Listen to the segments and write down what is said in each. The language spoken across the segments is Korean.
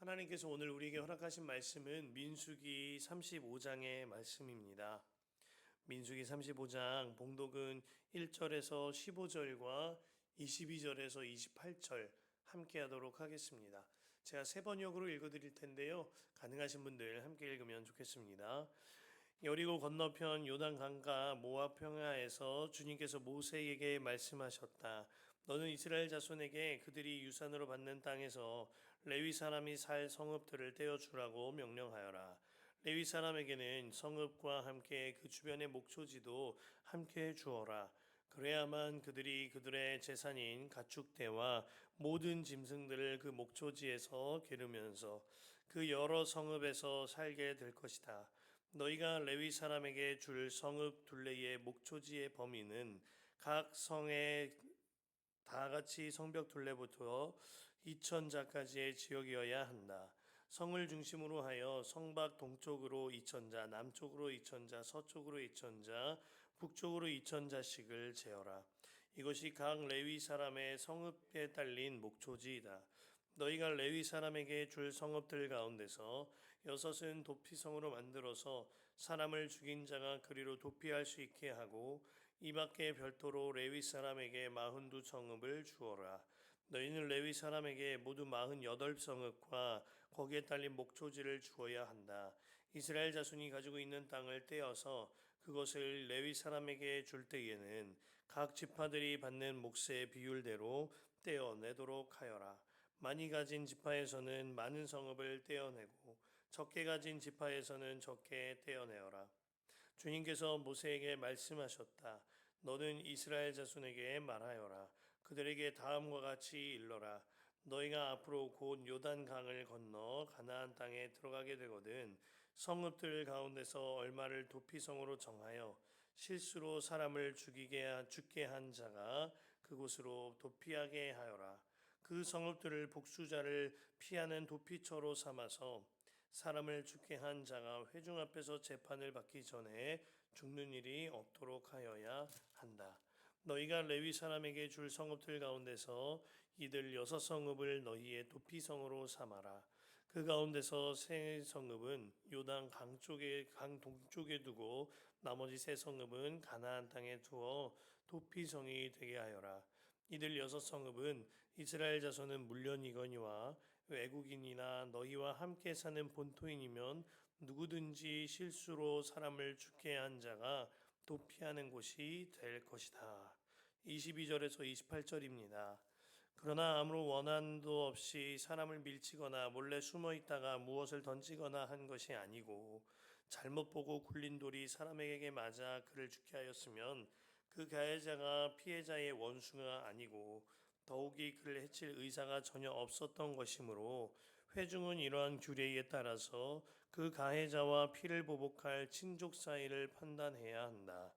하나님께서 오늘 우리에게 허락하신 말씀은 민수기 35장의 말씀입니다. 민수기 35장 봉독은 1절에서 15절과 22절에서 28절 함께 하도록 하겠습니다. 제가 세 번역으로 읽어드릴 텐데요. 가능하신 분들 함께 읽으면 좋겠습니다. 여리고 건너편 요단 강가 모압 평야에서 주님께서 모세에게 말씀하셨다. 너는 이스라엘 자손에게 그들이 유산으로 받는 땅에서 레위 사람이 살 성읍들을 떼어 주라고 명령하여라. 레위 사람에게는 성읍과 함께 그 주변의 목초지도 함께 주어라. 그래야만 그들이 그들의 재산인 가축대와 모든 짐승들을 그 목초지에서 기르면서 그 여러 성읍에서 살게 될 것이다. 너희가 레위 사람에게 줄 성읍 둘레의 목초지의 범위는 각 성의 다 같이 성벽 둘레부터 이천자까지의 지역이어야 한다. 성을 중심으로 하여 성밖 동쪽으로 이천자, 남쪽으로 이천자, 서쪽으로 이천자, 북쪽으로 이천자씩을 재어라. 이것이 각 레위 사람의 성읍에 딸린 목초지이다. 너희가 레위 사람에게 줄 성읍들 가운데서 여섯은 도피성으로 만들어서 사람을 죽인 자가 그리로 도피할 수 있게 하고 이 밖에 별도로 레위 사람에게 42 성읍을 주어라. 너희는 레위 사람에게 모두 48 성읍과 거기에 딸린 목초지를 주어야 한다. 이스라엘 자손이 가지고 있는 땅을 떼어서 그것을 레위 사람에게 줄 때에는 각 지파들이 받는 몫의 비율대로 떼어내도록 하여라. 많이 가진 지파에서는 많은 성읍을 떼어내고 적게 가진 지파에서는 적게 떼어내어라. 주님께서 모세에게 말씀하셨다. 너는 이스라엘 자손에게 말하여라. 그들에게 다음과 같이 일러라. 너희가 앞으로 곧 요단 강을 건너 가나안 땅에 들어가게 되거든 성읍들 가운데서 얼마를 도피성으로 정하여 실수로 사람을 죽게 한 자가 그곳으로 도피하게 하여라. 그 성읍들을 복수자를 피하는 도피처로 삼아서 사람을 죽게 한 자가 회중 앞에서 재판을 받기 전에 죽는 일이 없도록 하여야 한다. 너희가 레위 사람에게 줄 성읍들 가운데서 이들 6성읍을 너희의 도피성으로 삼아라. 그 가운데서 세 성읍은 요단 강 동쪽에 두고 나머지 세 성읍은 가나안 땅에 두어 도피성이 되게 하여라. 이들 6성읍은 이스라엘 자손은 물론이거니와 외국인이나 너희와 함께 사는 본토인이면 누구든지 실수로 사람을 죽게 한 자가 도피하는 곳이 될 것이다. 22절에서 28절입니다. 그러나 아무런 원한도 없이 사람을 밀치거나 몰래 숨어 있다가 무엇을 던지거나 한 것이 아니고 잘못 보고 굴린 돌이 사람에게 맞아 그를 죽게 하였으면 그 가해자가 피해자의 원수가 아니고 더욱이 그를 해칠 의사가 전혀 없었던 것이므로 회중은 이러한 규례에 따라서 그 가해자와 피를 보복할 친족 사이를 판단해야 한다.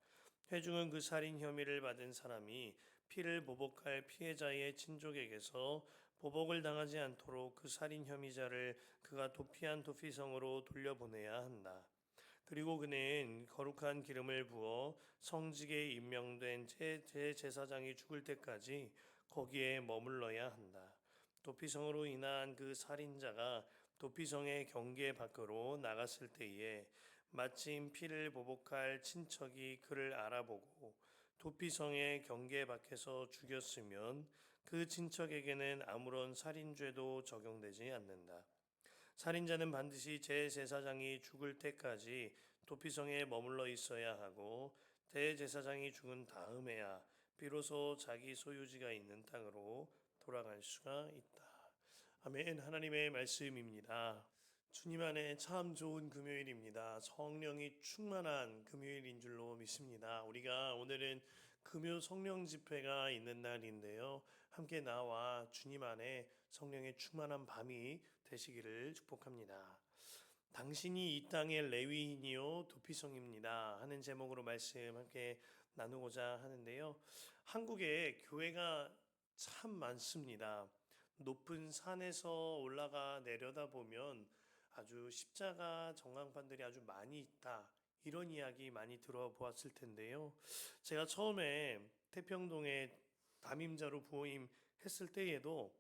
회중은 그 살인 혐의를 받은 사람이 피를 보복할 피해자의 친족에게서 보복을 당하지 않도록 그 살인 혐의자를 그가 도피한 도피성으로 돌려보내야 한다. 그리고 그는 거룩한 기름을 부어 성직에 임명된 제사장이 죽을 때까지 거기에 머물러야 한다. 도피성으로 인한 그 살인자가 도피성의 경계 밖으로 나갔을 때에 마침 피를 보복할 친척이 그를 알아보고 도피성의 경계 밖에서 죽였으면 그 친척에게는 아무런 살인죄도 적용되지 않는다. 살인자는 반드시 대제사장이 죽을 때까지 도피성에 머물러 있어야 하고 대제사장이 죽은 다음에야 비로소 자기 소유지가 있는 땅으로 돌아갈 수가 있다. 아멘. 하나님의 말씀입니다. 주님 안에 참 좋은 금요일입니다. 성령이 충만한 금요일인 줄로 믿습니다. 우리가 오늘은 금요 성령 집회가 있는 날인데요. 함께 나와 주님 안에 성령의 충만한 밤이 되시기를 축복합니다. 당신이 이 땅의 레위인이요 도피성입니다 하는 제목으로 말씀 함께 나누고자 하는데요. 한국에 교회가 참 많습니다. 높은 산에서 올라가 내려다보면 아주 십자가 전광판들이 아주 많이 있다. 이런 이야기 많이 들어보았을 텐데요. 제가 처음에 태평동에 담임자로 부임했을 때에도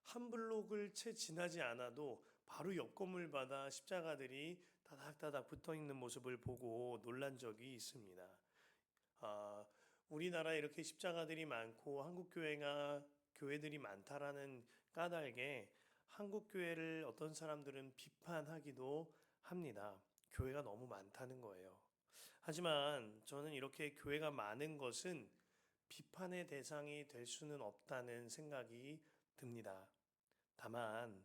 한 블록을 채 지나지 않아도 바로 옆 건물마다 십자가들이 다닥다닥 붙어 있는 모습을 보고 놀란 적이 있습니다. 아, 우리나라에 이렇게 십자가들이 많고 한국 교회들이 많다라는 까닭에 한국 교회를 어떤 사람들은 비판하기도 합니다. 교회가 너무 많다는 거예요. 하지만 저는 이렇게 교회가 많은 것은 비판의 대상이 될 수는 없다는 생각이 듭니다. 다만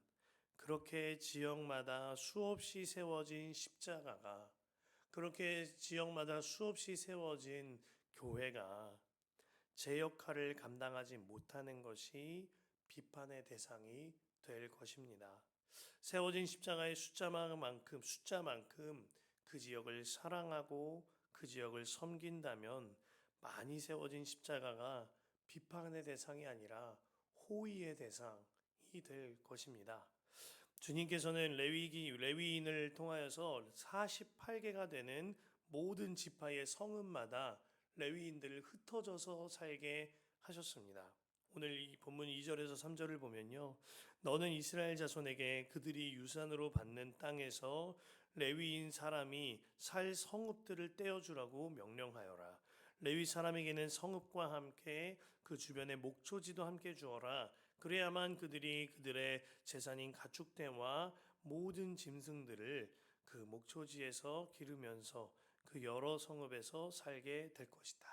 그렇게 지역마다 수없이 세워진 십자가가, 그렇게 지역마다 수없이 세워진 교회가 제 역할을 감당하지 못하는 것이 비판의 대상이 될 것입니다. 세워진 십자가의 숫자만큼 그 지역을 사랑하고 그 지역을 섬긴다면 많이 세워진 십자가가 비판의 대상이 아니라 호의의 대상이 될 것입니다. 주님께서는 레위인을 통하여서 48개가 되는 모든 지파의 성읍마다 레위인들을 흩어져서 살게 하셨습니다. 오늘 이 본문 2절에서 3절을 보면요. 너는 이스라엘 자손에게 그들이 유산으로 받는 땅에서 레위인 사람이 살 성읍들을 떼어주라고 명령하여라. 레위 사람에게는 성읍과 함께 그 주변의 목초지도 함께 주어라. 그래야만 그들이 그들의 재산인 가축대와 모든 짐승들을 그 목초지에서 기르면서 그 여러 성읍에서 살게 될 것이다.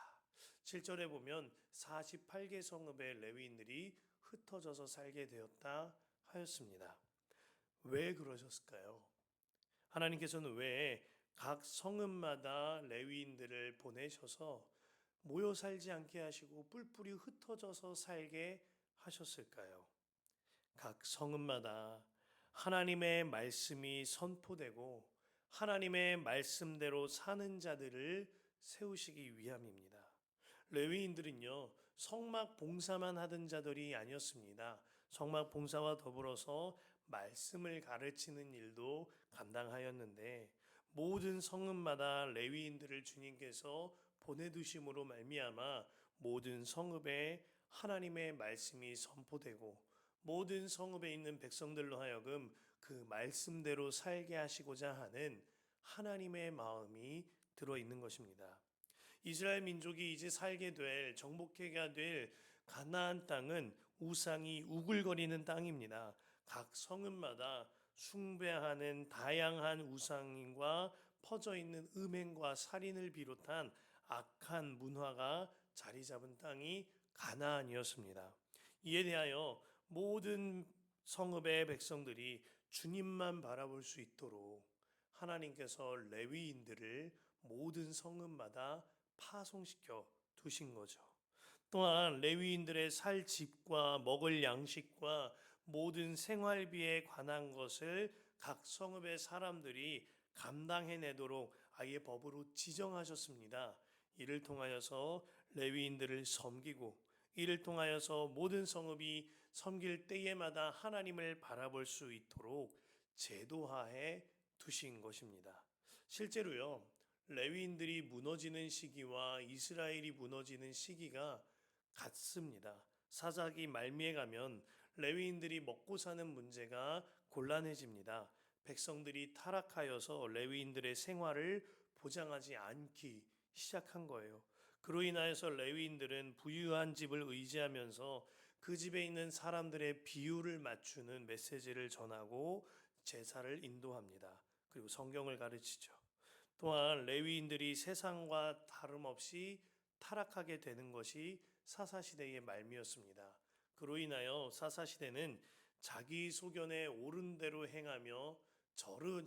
7절에 보면 48개 성읍의 레위인들이 흩어져서 살게 되었다 하였습니다. 왜 그러셨을까요? 하나님께서는 왜 각 성읍마다 레위인들을 보내셔서 모여 살지 않게 하시고 뿔뿔이 흩어져서 살게 하셨을까요? 각 성읍마다 하나님의 말씀이 선포되고 하나님의 말씀대로 사는 자들을 세우시기 위함입니다. 레위인들은요, 성막 봉사만 하던 자들이 아니었습니다. 성막 봉사와 더불어서 말씀을 가르치는 일도 감당하였는데 모든 성읍마다 레위인들을 주님께서 보내두심으로 말미암아 모든 성읍에 하나님의 말씀이 선포되고 모든 성읍에 있는 백성들로 하여금 그 말씀대로 살게 하시고자 하는 하나님의 마음이 들어있는 것입니다. 이스라엘 민족이 이제 살게 될 정복해가 될 가나안 땅은 우상이 우글거리는 땅입니다. 각 성읍마다 숭배하는 다양한 우상과 퍼져 있는 음행과 살인을 비롯한 악한 문화가 자리 잡은 땅이 가나안이었습니다. 이에 대하여 모든 성읍의 백성들이 주님만 바라볼 수 있도록 하나님께서 레위인들을 모든 성읍마다 파송시켜 두신 거죠. 또한 레위인들의 살 집과 먹을 양식과 모든 생활비에 관한 것을 각 성읍의 사람들이 감당해내도록 아예 법으로 지정하셨습니다. 이를 통하여서 레위인들을 섬기고 이를 통하여서 모든 성읍이 섬길 때에마다 하나님을 바라볼 수 있도록 제도화해 두신 것입니다. 실제로요, 레위인들이 무너지는 시기와 이스라엘이 무너지는 시기가 같습니다. 사사기 말미에 가면 레위인들이 먹고 사는 문제가 곤란해집니다. 백성들이 타락하여서 레위인들의 생활을 보장하지 않기 시작한 거예요. 그로 인하여서 레위인들은 부유한 집을 의지하면서 그 집에 있는 사람들의 비율을 맞추는 메시지를 전하고 제사를 인도합니다. 그리고 성경을 가르치죠. 또한 레위인들이 세상과 다름없이 타락하게 되는 것이 사사시대의 말미였습니다. 그로 인하여 사사시대는 자기 소견에 옳은 대로 행하며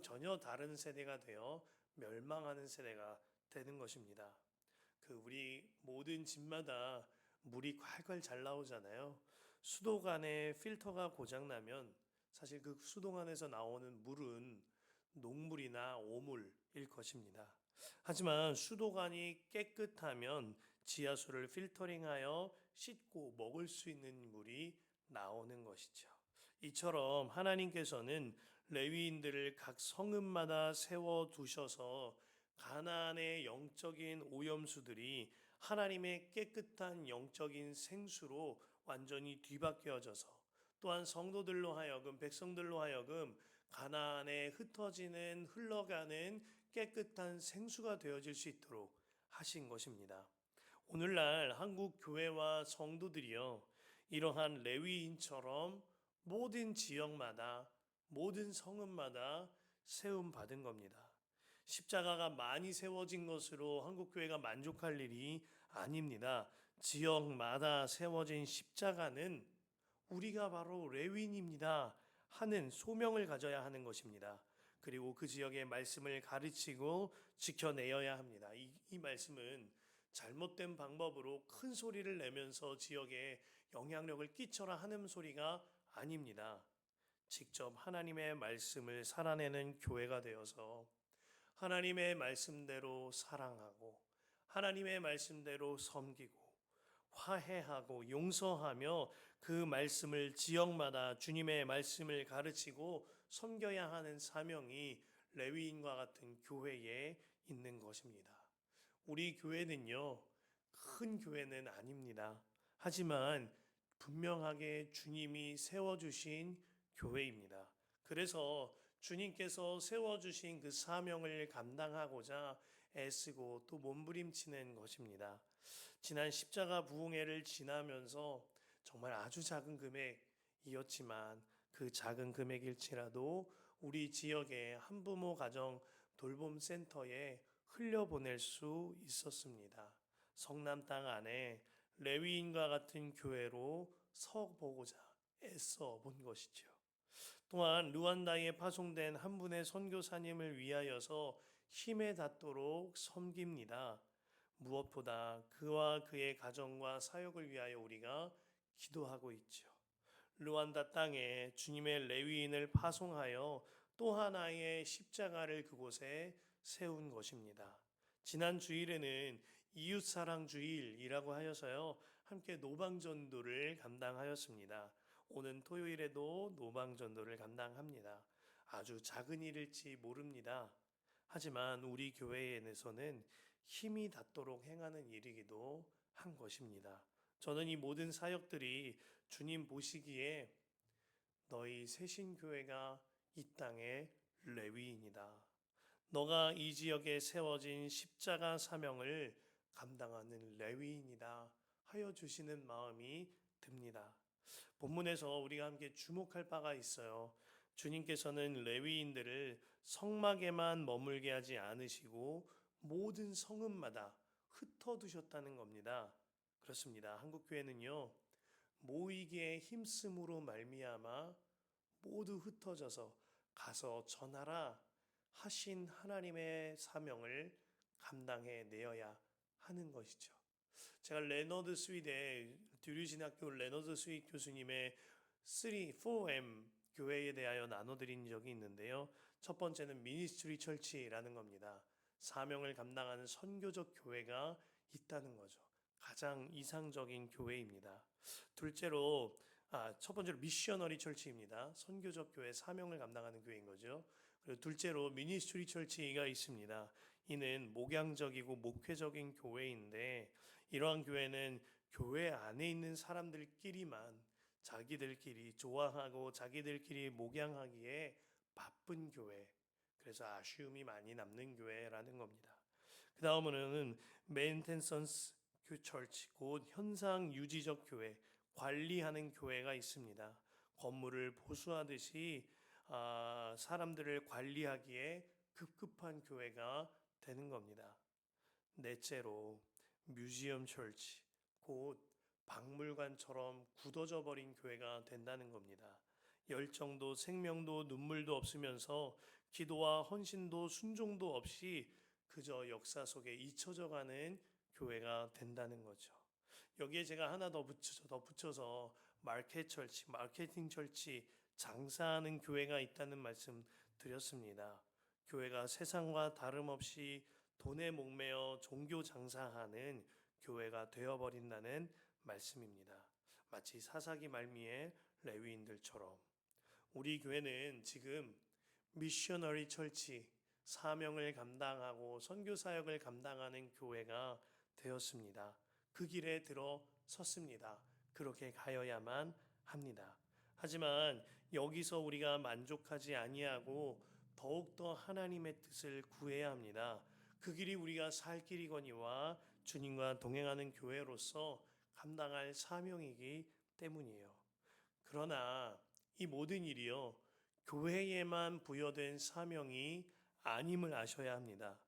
전혀 다른 세대가 되어 멸망하는 세대가 되는 것입니다. 우리 모든 집마다 물이 콸콸 잘 나오잖아요. 수도관에 필터가 고장나면 사실 그 수도관에서 나오는 물은 녹물이나 오물일 것입니다. 하지만 수도관이 깨끗하면 지하수를 필터링하여 씻고 먹을 수 있는 물이 나오는 것이죠. 이처럼 하나님께서는 레위인들을 각 성읍마다 세워두셔서 가나안의 영적인 오염수들이 하나님의 깨끗한 영적인 생수로 완전히 뒤바뀌어져서 또한 성도들로 하여금 백성들로 하여금 가나안에 흩어지는 흘러가는 깨끗한 생수가 되어질 수 있도록 하신 것입니다. 오늘날 한국 교회와 성도들이요, 이러한 레위인처럼 모든 지역마다 모든 성읍마다 세움 받은 겁니다. 십자가가 많이 세워진 것으로 한국 교회가 만족할 일이 아닙니다. 지역마다 세워진 십자가는 우리가 바로 레위인입니다 하는 소명을 가져야 하는 것입니다. 그리고 그 지역의 말씀을 가르치고 지켜내어야 합니다. 이 말씀은 잘못된 방법으로 큰 소리를 내면서 지역에 영향력을 끼쳐라 하는 소리가 아닙니다. 직접 하나님의 말씀을 살아내는 교회가 되어서 하나님의 말씀대로 사랑하고 하나님의 말씀대로 섬기고 화해하고 용서하며 그 말씀을 지역마다 주님의 말씀을 가르치고 섬겨야 하는 사명이 레위인과 같은 교회에 있는 것입니다. 우리 교회는요, 큰 교회는 아닙니다. 하지만 분명하게 주님이 세워주신 교회입니다. 그래서 주님께서 세워주신 그 사명을 감당하고자 애쓰고 또 몸부림치는 것입니다. 지난 십자가 부흥회를 지나면서 정말 아주 작은 금액이었지만 그 작은 금액일지라도 우리 지역의 한부모 가정 돌봄센터에 흘려보낼 수 있었습니다. 성남 땅 안에 레위인과 같은 교회로 서보고자 애써 본 것이죠. 또한 루안다에 파송된 한 분의 선교사님을 위하여서 힘에 닿도록 섬깁니다. 무엇보다 그와 그의 가정과 사역을 위하여 우리가 기도하고 있죠. 루안다 땅에 주님의 레위인을 파송하여 또 하나의 십자가를 그곳에 세운 것입니다. 지난 주일에는 이웃사랑 주일이라고 하여서요, 함께 노방전도를 감당하였습니다. 오는 토요일에도 노방전도를 감당합니다. 아주 작은 일일지 모릅니다. 하지만 우리 교회에서는 힘이 닿도록 행하는 일이기도 한 것입니다. 저는 이 모든 사역들이 주님 보시기에 너희 새신교회가 이 땅의 레위인이다. 너가 이 지역에 세워진 십자가 사명을 감당하는 레위인이다 하여 주시는 마음이 듭니다. 본문에서 우리가 함께 주목할 바가 있어요. 주님께서는 레위인들을 성막에만 머물게 하지 않으시고 모든 성읍마다 흩어두셨다는 겁니다. 그렇습니다. 한국교회는요, 모이기에 힘쓰므로 말미암아 모두 흩어져서 가서 전하라 하신 하나님의 사명을 감당해 내어야 하는 것이죠. 제가 레너드 스윗의 듀류신학교 레너드 스윗 교수님의 4M 교회에 대하여 나눠드린 적이 있는데요. 첫 번째는 미니스트리 철치라는 겁니다. 사명을 감당하는 선교적 교회가 있다는 거죠. 가장 이상적인 교회입니다. 첫 번째로 미셔너리 철치입니다. 선교적 교회, 사명을 감당하는 교회인 거죠. 그리고 둘째로 미니스트리 철치가 있습니다. 이는 목양적이고 목회적인 교회인데, 이러한 교회는 교회 안에 있는 사람들끼리만 자기들끼리 좋아하고 자기들끼리 목양하기에 바쁜 교회, 그래서 아쉬움이 많이 남는 교회라는 겁니다. 그 다음으로는 메인텐선스 철치, 곧 현상 유지적 교회, 관리하는 교회가 있습니다. 건물을 보수하듯이 사람들을 관리하기에 급급한 교회가 되는 겁니다. 넷째로 뮤지엄 철치, 곧 박물관처럼 굳어져 버린 교회가 된다는 겁니다. 열정도 생명도 눈물도 없으면서 기도와 헌신도 순종도 없이 그저 역사 속에 잊혀져 가는 교회가 된다는 거죠. 여기에 제가 하나 더 붙여서 마케팅 철치, 장사하는 교회가 있다는 말씀 드렸습니다. 교회가 세상과 다름없이 돈에 목매어 종교 장사하는 교회가 되어버린다는 말씀입니다. 마치 사사기 말미의 레위인들처럼 우리 교회는 지금 미셔너리 철치, 사명을 감당하고 선교 사역을 감당하는 교회가 되었습니다. 그 길에 들어섰습니다. 그렇게 가야만 합니다. 하지만 여기서 우리가 만족하지 아니하고 더욱더 하나님의 뜻을 구해야 합니다. 그 길이 우리가 살 길이거니와 주님과 동행하는 교회로서 감당할 사명이기 때문이에요. 그러나 이 모든 일이요, 교회에만 부여된 사명이 아님을 아셔야 합니다.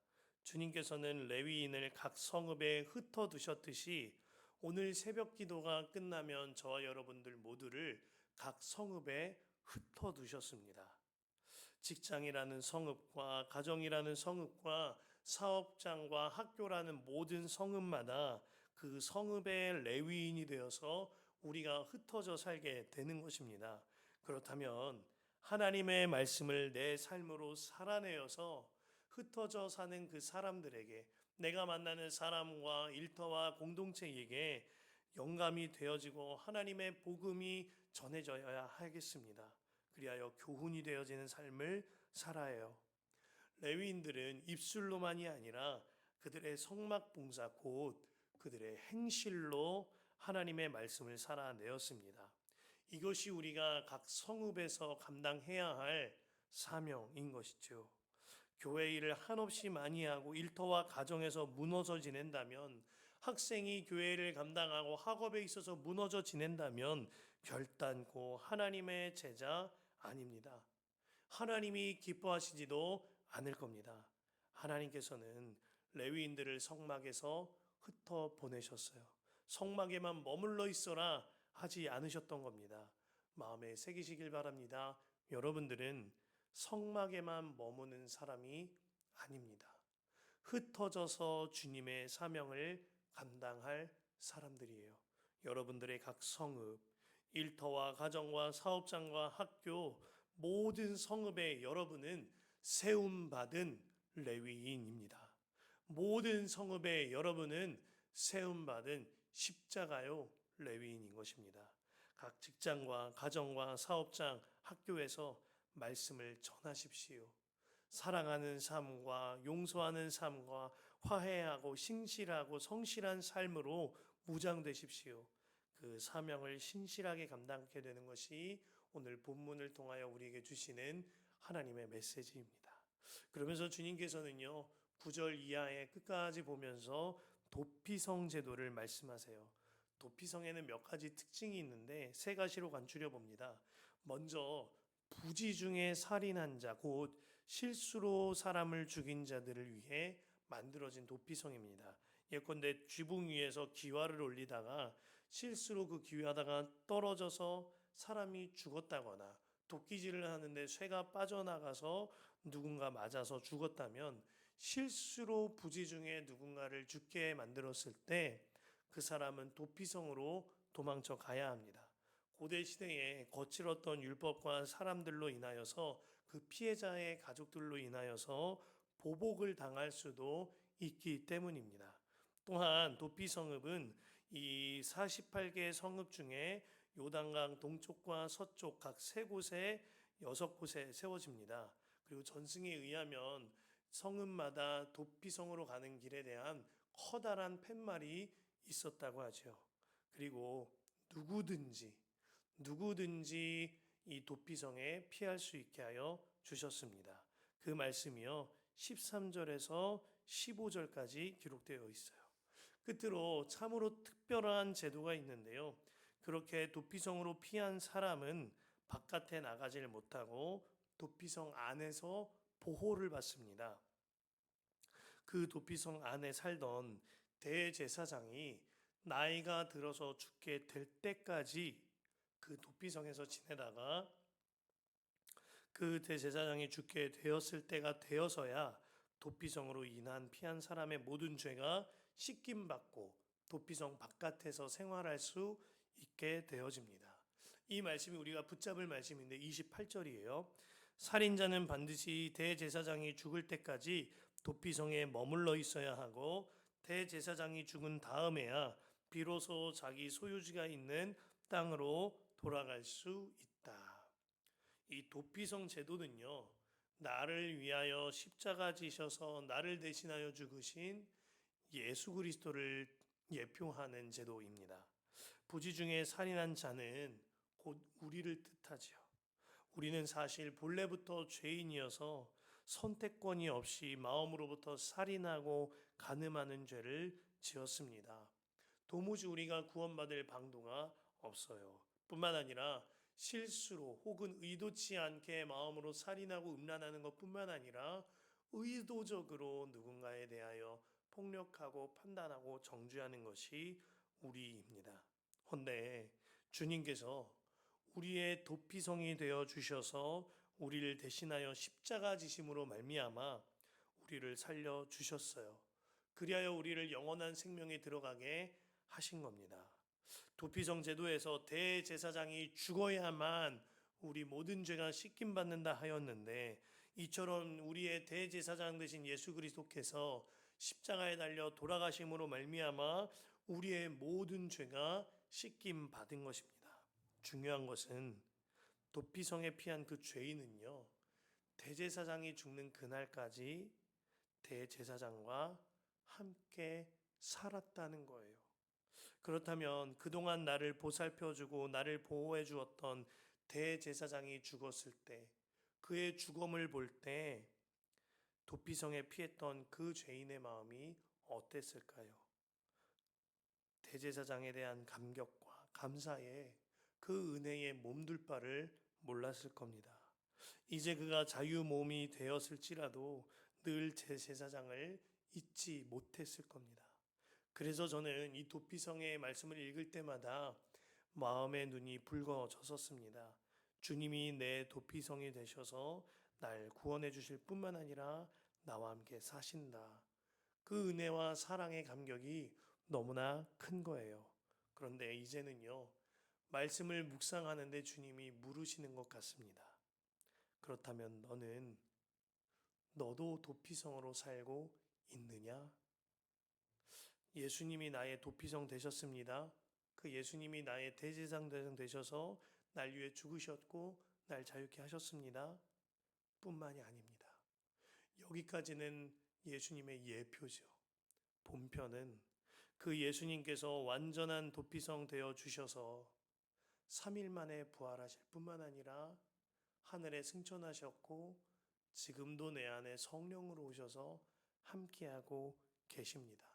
주님께서는 레위인을 각 성읍에 흩어두셨듯이 오늘 새벽 기도가 끝나면 저와 여러분들 모두를 각 성읍에 흩어두셨습니다. 직장이라는 성읍과 가정이라는 성읍과 사업장과 학교라는 모든 성읍마다 그 성읍의 레위인이 되어서 우리가 흩어져 살게 되는 것입니다. 그렇다면 하나님의 말씀을 내 삶으로 살아내어서 흩어져 사는 그 사람들에게, 내가 만나는 사람과 일터와 공동체에게 영감이 되어지고 하나님의 복음이 전해져야 하겠습니다. 그리하여 교훈이 되어지는 삶을 살아야 해요. 레위인들은 입술로만이 아니라 그들의 성막 봉사 곧 그들의 행실로 하나님의 말씀을 살아내었습니다. 이것이 우리가 각 성읍에서 감당해야 할 사명인 것이죠. 교회 일을 한없이 많이 하고 일터와 가정에서 무너져 지낸다면, 학생이 교회를 감당하고 학업에 있어서 무너져 지낸다면 결단코 하나님의 제자 아닙니다. 하나님이 기뻐하시지도 않을 겁니다. 하나님께서는 레위인들을 성막에서 흩어 보내셨어요. 성막에만 머물러 있어라 하지 않으셨던 겁니다. 마음에 새기시길 바랍니다. 여러분들은 성막에만 머무는 사람이 아닙니다. 흩어져서 주님의 사명을 감당할 사람들이에요. 여러분들의 각 성읍, 일터와 가정과 사업장과 학교, 모든 성읍에 여러분은 세움받은 레위인입니다. 모든 성읍에 여러분은 세움받은 십자가요 레위인인 것입니다. 각 직장과 가정과 사업장, 학교에서 말씀을 전하십시오. 사랑하는 삶과 용서하는 삶과 화해하고 신실하고 성실한 삶으로 무장되십시오. 그 사명을 신실하게 감당하게 되는 것이 오늘 본문을 통하여 우리에게 주시는 하나님의 메시지입니다. 그러면서 주님께서는요, 9절 이하에 끝까지 보면서 도피성 제도를 말씀하세요. 도피성에는 몇 가지 특징이 있는데 세 가지로 간추려 봅니다. 먼저 부지 중에 살인한 자, 곧 실수로 사람을 죽인 자들을 위해 만들어진 도피성입니다. 예컨대 쥐붕 위에서 기와를 올리다가 실수로 그 기와다가 떨어져서 사람이 죽었다거나, 도끼질을 하는데 쇠가 빠져나가서 누군가 맞아서 죽었다면, 실수로 부지 중에 누군가를 죽게 만들었을 때 그 사람은 도피성으로 도망쳐 가야 합니다. 고대 시대에 거칠었던 율법과 사람들로 인하여서 그 피해자의 가족들로 인하여서 보복을 당할 수도 있기 때문입니다. 또한 도피성읍은 이 48개 성읍 중에 요단강 동쪽과 서쪽 각 3곳에 6곳에 세워집니다. 그리고 전승에 의하면 성읍마다 도피성으로 가는 길에 대한 커다란 팻말이 있었다고 하죠. 그리고 누구든지 이 도피성에 피할 수 있게 하여 주셨습니다. 그 말씀이요 13절에서 15절까지 기록되어 있어요. 끝으로 참으로 특별한 제도가 있는데요, 그렇게 도피성으로 피한 사람은 바깥에 나가질 못하고 도피성 안에서 보호를 받습니다. 그 도피성 안에 살던 대제사장이 나이가 들어서 죽게 될 때까지 그 도피성에서 지내다가 그 대제사장이 죽게 되었을 때가 되어서야 도피성으로 인한 피한 사람의 모든 죄가 씻김받고 도피성 바깥에서 생활할 수 있게 되어집니다. 이 말씀이 우리가 붙잡을 말씀인데 28절이에요. 살인자는 반드시 대제사장이 죽을 때까지 도피성에 머물러 있어야 하고, 대제사장이 죽은 다음에야 비로소 자기 소유지가 있는 땅으로 돌아갈 수 있다. 이 도피성 제도는요, 나를 위하여 십자가 지셔서 나를 대신하여 죽으신 예수 그리스도를 예표하는 제도입니다. 부지 중에 살인한 자는 곧 우리를 뜻하지요. 우리는 사실 본래부터 죄인이어서 선택권이 없이 마음으로부터 살인하고 간음하는 죄를 지었습니다. 도무지 우리가 구원받을 방도가 없어요. 뿐만 아니라 실수로 혹은 의도치 않게 마음으로 살인하고 음란하는 것뿐만 아니라 의도적으로 누군가에 대하여 폭력하고 판단하고 정죄하는 것이 우리입니다. 헌데 주님께서 우리의 도피성이 되어 주셔서 우리를 대신하여 십자가 지심으로 말미암아 우리를 살려 주셨어요. 그리하여 우리를 영원한 생명에 들어가게 하신 겁니다. 도피성 제도에서 대제사장이 죽어야만 우리 모든 죄가 씻김 받는다 하였는데, 이처럼 우리의 대제사장 되신 예수 그리스도께서 십자가에 달려 돌아가심으로 말미암아 우리의 모든 죄가 씻김 받은 것입니다. 중요한 것은 도피성에 피한 그 죄인은요, 대제사장이 죽는 그날까지 대제사장과 함께 살았다는 거예요. 그렇다면 그동안 나를 보살펴주고 나를 보호해 주었던 대제사장이 죽었을 때, 그의 죽음을 볼 때 도피성에 피했던 그 죄인의 마음이 어땠을까요? 대제사장에 대한 감격과 감사에 그 은혜에 몸둘 바를 몰랐을 겁니다. 이제 그가 자유몸이 되었을지라도 늘 제사장을 잊지 못했을 겁니다. 그래서 저는 이 도피성의 말씀을 읽을 때마다 마음의 눈이 붉어졌었습니다. 주님이 내 도피성이 되셔서 날 구원해 주실 뿐만 아니라 나와 함께 사신다. 그 은혜와 사랑의 감격이 너무나 큰 거예요. 그런데 이제는요, 말씀을 묵상하는데 주님이 물으시는 것 같습니다. 그렇다면 너도 도피성으로 살고 있느냐? 예수님이 나의 도피성 되셨습니다. 그 예수님이 나의 대제사장 되셔서 날 위해 죽으셨고 날 자유케 하셨습니다. 뿐만이 아닙니다. 여기까지는 예수님의 예표죠. 본편은 그 예수님께서 완전한 도피성 되어 주셔서 3일 만에 부활하실 뿐만 아니라 하늘에 승천하셨고 지금도 내 안에 성령으로 오셔서 함께하고 계십니다.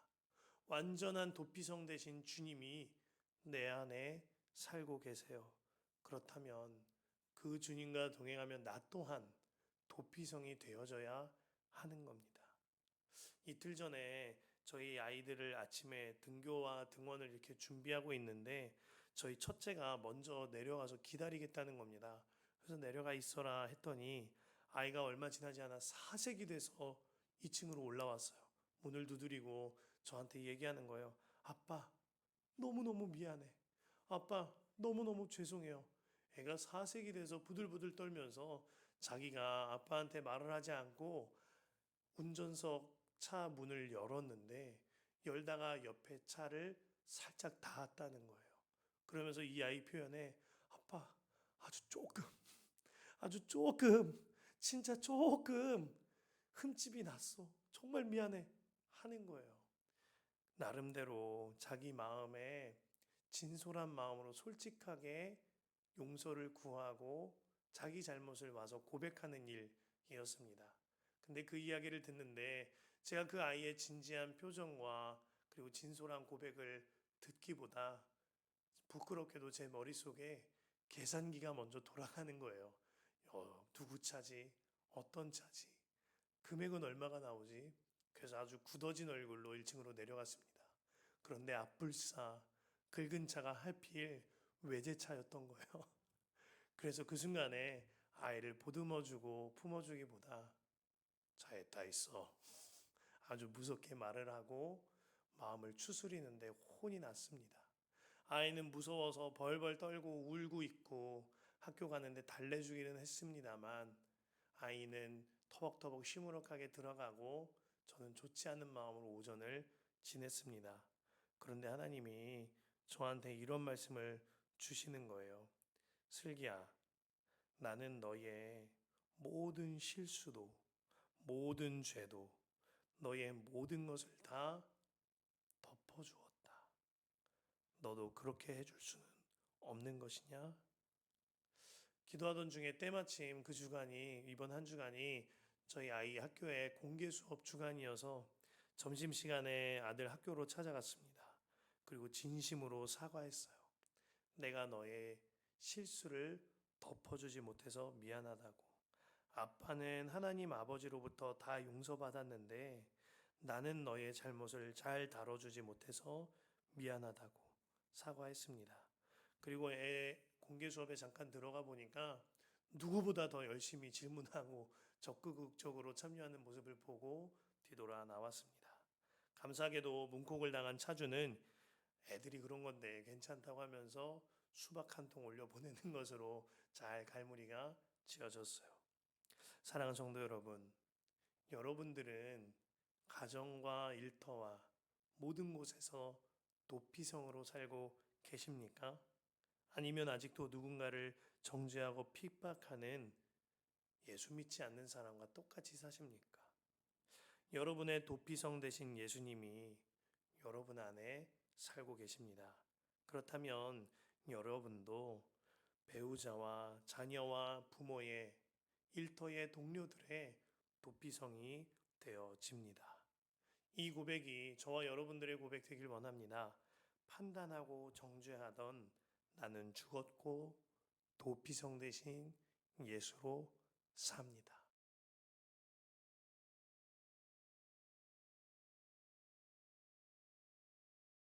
완전한 도피성 되신 주님이 내 안에 살고 계세요. 그렇다면 그 주님과 동행하면 나 또한 도피성이 되어져야 하는 겁니다. 이틀 전에 저희 아이들을 아침에 등교와 등원을 이렇게 준비하고 있는데 저희 첫째가 먼저 내려가서 기다리겠다는 겁니다. 그래서 내려가 있어라 했더니 아이가 얼마 지나지 않아 사색이 돼서 2층으로 올라왔어요. 문을 두드리고 저한테 얘기하는 거예요. 아빠, 너무너무 미안해. 아빠, 너무너무 죄송해요. 애가 사색이 돼서 부들부들 떨면서 자기가 아빠한테 말을 하지 않고 운전석 차 문을 열었는데 열다가 옆에 차를 살짝 닿았다는 거예요. 그러면서 이 아이 표현에 아빠, 아주 조금, 진짜 조금 흠집이 났어. 정말 미안해. 하는 거예요. 나름대로 자기 마음에 진솔한 마음으로 솔직하게 용서를 구하고 자기 잘못을 와서 고백하는 일이었습니다. 근데 그 이야기를 듣는데 제가 그 아이의 진지한 표정과 그리고 진솔한 고백을 듣기보다 부끄럽게도 제 머릿속에 계산기가 먼저 돌아가는 거예요. 누구 차지? 어떤 차지? 금액은 얼마가 나오지? 그래서 아주 굳어진 얼굴로 1층으로 내려갔습니다. 그런데 앞불싸 긁은 차가 하필 외제차였던 거예요. 그래서 그 순간에 아이를 보듬어주고 품어주기보다 차에 타 있어. 아주 무섭게 말을 하고 마음을 추스리는데 혼이 났습니다. 아이는 무서워서 벌벌 떨고 울고 있고 학교 가는데 달래주기는 했습니다만 아이는 터벅터벅 시무룩하게 들어가고 저는 좋지 않은 마음으로 오전을 지냈습니다. 그런데 하나님이 저한테 이런 말씀을 주시는 거예요. 슬기야, 나는 너의 모든 실수도 모든 죄도 너의 모든 것을 다 덮어주었다. 너도 그렇게 해줄 수는 없는 것이냐? 기도하던 중에 때마침 그 주간이 이번 한 주간이 저희 아이 학교의 공개 수업 주간이어서 점심시간에 아들 학교로 찾아갔습니다. 그리고 진심으로 사과했어요. 내가 너의 실수를 덮어주지 못해서 미안하다고. 아빠는 하나님 아버지로부터 다 용서받았는데 나는 너의 잘못을 잘 다뤄주지 못해서 미안하다고 사과했습니다. 그리고 애 공개 수업에 잠깐 들어가 보니까 누구보다 더 열심히 질문하고 적극적으로 참여하는 모습을 보고 뒤돌아 나왔습니다. 감사하게도 문콕을 당한 차주는 애들이 그런 건데 괜찮다고 하면서 수박 한 통 올려 보내는 것으로 잘 갈무리가 지어졌어요. 사랑하는 성도 여러분, 여러분들은 가정과 일터와 모든 곳에서 도피성으로 살고 계십니까? 아니면 아직도 누군가를 정죄하고 핍박하는 예수 믿지 않는 사람과 똑같이 사십니까? 여러분의 도피성 되신 예수님이 여러분 안에 살고 계십니다. 그렇다면 여러분도 배우자와 자녀와 부모의 일터의 동료들의 도피성이 되어집니다. 이 고백이 저와 여러분들의 고백 되길 원합니다. 판단하고 정죄하던 나는 죽었고 도피성 대신 예수로 삽니다.